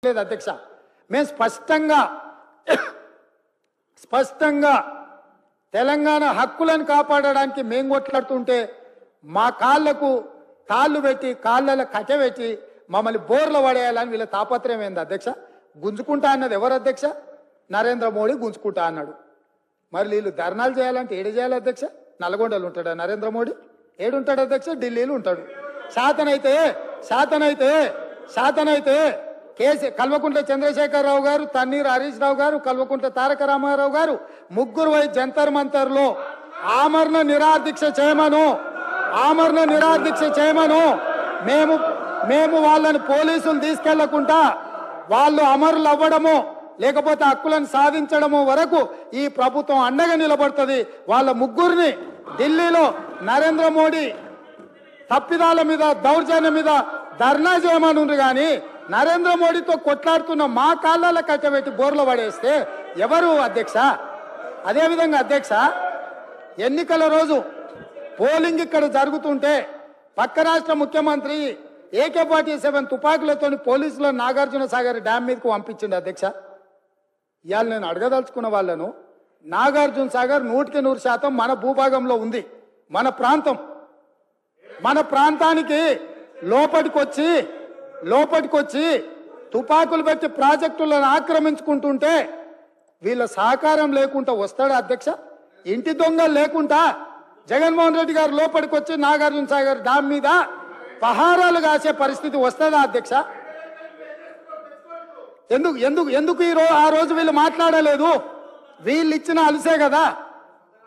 లేదు అధ్యక్ష. మేము స్పష్టంగా తెలంగాణ హక్కులను కాపాడడానికి మేము కొట్లాడుతుంటే మా కాళ్ళకు తాళ్ళు పెట్టి కాళ్ళలో కట్టబెట్టి మమ్మల్ని బోర్ల పడేయాలని వీళ్ళ తాపత్రయం ఏంది అధ్యక్ష? గుంజుకుంటా అన్నది ఎవరు అధ్యక్ష? నరేంద్ర మోడీ గుంజుకుంటా అన్నాడు. మరి వీళ్ళు ధర్నాలు చేయాలంటే ఏడు చేయాలి అధ్యక్ష? నల్గొండలో ఉంటాడా నరేంద్ర మోడీ? ఏడుంటాడు అధ్యక్ష? ఢిల్లీలో ఉంటాడు. శాతనైతే కల్వకుంట్ల చంద్రశేఖరరావు గారు, తన్నీరు హరీష్ రావు గారు, కల్వకుంట్ల తారక రామారావు గారు ముగ్గురు పోయి జంతర్ మంతర్ లో ఆమరణ నిరాదీక్ష చేయమను. మేము వాళ్ళని పోలీసులు తీసుకెళ్లకుండా వాళ్ళు అమరులు అవ్వడము లేకపోతే హక్కులను సాధించడము వరకు ఈ ప్రభుత్వం అండగా నిలబడుతుంది. వాళ్ళ ముగ్గురిని ఢిల్లీలో నరేంద్ర మోడీ తప్పిదాల మీద దౌర్జన్యం మీద ధర్నా చేయమనుండ్రు కానీ నరేంద్ర మోడీతో కొట్లాడుతున్న మా కాళ్ళలో కట్టబెట్టి బోర్లు పడేస్తే ఎవరు అధ్యక్ష? అదేవిధంగా అధ్యక్ష, ఎన్నికల రోజు పోలింగ్ ఇక్కడ జరుగుతుంటే పక్క రాష్ట్ర ముఖ్యమంత్రి AK-47 తుపాకులతో పోలీసులు నాగార్జున సాగర్ డ్యామ్ మీదకు పంపించింది అధ్యక్ష. ఇవాళ నేను అడగదలుచుకున్న వాళ్ళను, నాగార్జున సాగర్ 100% మన భూభాగంలో ఉంది. మన ప్రాంతానికి లోపటికొచ్చి తుపాకులు పెట్టి ప్రాజెక్టులను ఆక్రమించుకుంటుంటే వీళ్ళ సహకారం లేకుండా వస్తాడా అధ్యక్ష? ఇంటి దొంగలు లేకుండా జగన్మోహన్ రెడ్డి గారు లోపలికి వచ్చి నాగార్జున సాగర్ డ్యామ్ మీద పహారాలు కాసే పరిస్థితి వస్తుందా అధ్యక్ష? ఎందుకు ఆ రోజు వీళ్ళు మాట్లాడలేదు? వీళ్ళు ఇచ్చిన అలుసే కదా,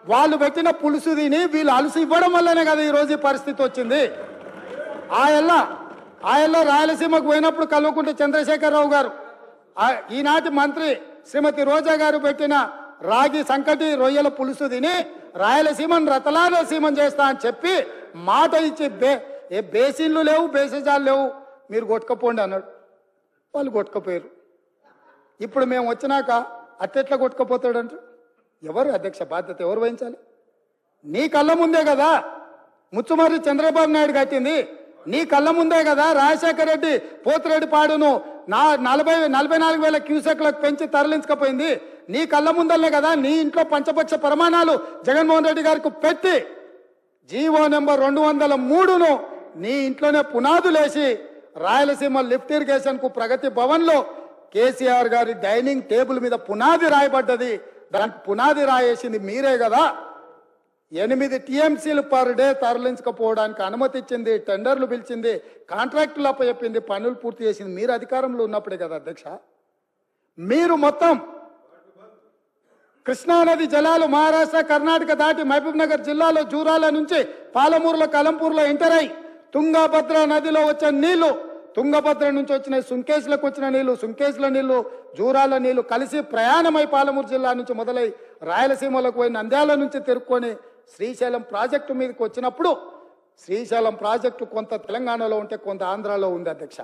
వాళ్ళు పెట్టిన పులుసు తిని వీళ్ళు అలుసు ఇవ్వడం వల్లనే కదా ఈ రోజు ఈ పరిస్థితి వచ్చింది. ఆయల్లో రాయలసీమకు పోయినప్పుడు కల్వకుంట్ల చంద్రశేఖరరావు గారు, ఈనాటి మంత్రి శ్రీమతి రోజా గారు పెట్టిన రాగి సంకటి రొయ్యల పులుసు తిని రాయలసీమను రతలాలసీమం చేస్తా అని చెప్పి మాట ఇచ్చి బేసిన్లు లేవు, బేసిజాలు లేవు, మీరు కొట్టుకపోండి అన్నాడు. వాళ్ళు కొట్టుకపోయారు. ఇప్పుడు మేము వచ్చినాక అట్టెట్లా కొట్టుకపోతాడంట? ఎవరు అధ్యక్ష బాధ్యత ఎవరు వహించాలి? నీ కళ్ళ ముందే కదా ముచ్చుమర్రి చంద్రబాబు నాయుడు కట్టింది, నీ కళ్ళ ముందే కదా రాజశేఖర రెడ్డి పోతిరెడ్డి పాడును 44,000 క్యూసెక్లకు పెంచి తరలించకపోయింది. నీ కళ్ళ ముందల్లే కదా నీ ఇంట్లో పంచపక్ష ప్రమాణాలు జగన్మోహన్ రెడ్డి గారికి పెట్టి జీవో నెంబర్ 203ను నీ ఇంట్లోనే పునాదులేసి రాయలసీమ లిఫ్ట్ ఇరిగేషన్ కు ప్రగతి భవన్ లో కేసీఆర్ గారి డైనింగ్ టేబుల్ మీద పునాది రాయబడ్డది. దానికి పునాది రాయేసింది మీరే కదా. 8 TMCలు పర్ డే తరలించకపోవడానికి అనుమతి ఇచ్చింది, టెండర్లు పిలిచింది, కాంట్రాక్టులు అప్పచెప్పింది, పనులు పూర్తి చేసింది మీరు అధికారంలో ఉన్నప్పుడే కదా అధ్యక్ష. మీరు మొత్తం కృష్ణానది జలాలు మహారాష్ట్ర కర్ణాటక దాటి మహబూబ్ నగర్ జిల్లాలో జూరాల నుంచి పాలమూరులో కలంపూర్లో ఎంటర్ అయి తుంగభద్ర నదిలో వచ్చే నీళ్లు, తుంగభద్ర నుంచి వచ్చిన సుంకేశ్లకు వచ్చిన నీళ్లు, సుంకేశ్ల నీళ్లు జూరాల నీళ్లు కలిసి ప్రయాణమై పాలమూరు జిల్లా నుంచి మొదలై రాయలసీమలకు పోయి నంద్యాల నుంచి తిరుక్కొని శ్రీశైలం ప్రాజెక్టు మీదకి వచ్చినప్పుడు శ్రీశైలం ప్రాజెక్టు కొంత తెలంగాణలో ఉంటే కొంత ఆంధ్రాలో ఉంది అధ్యక్ష.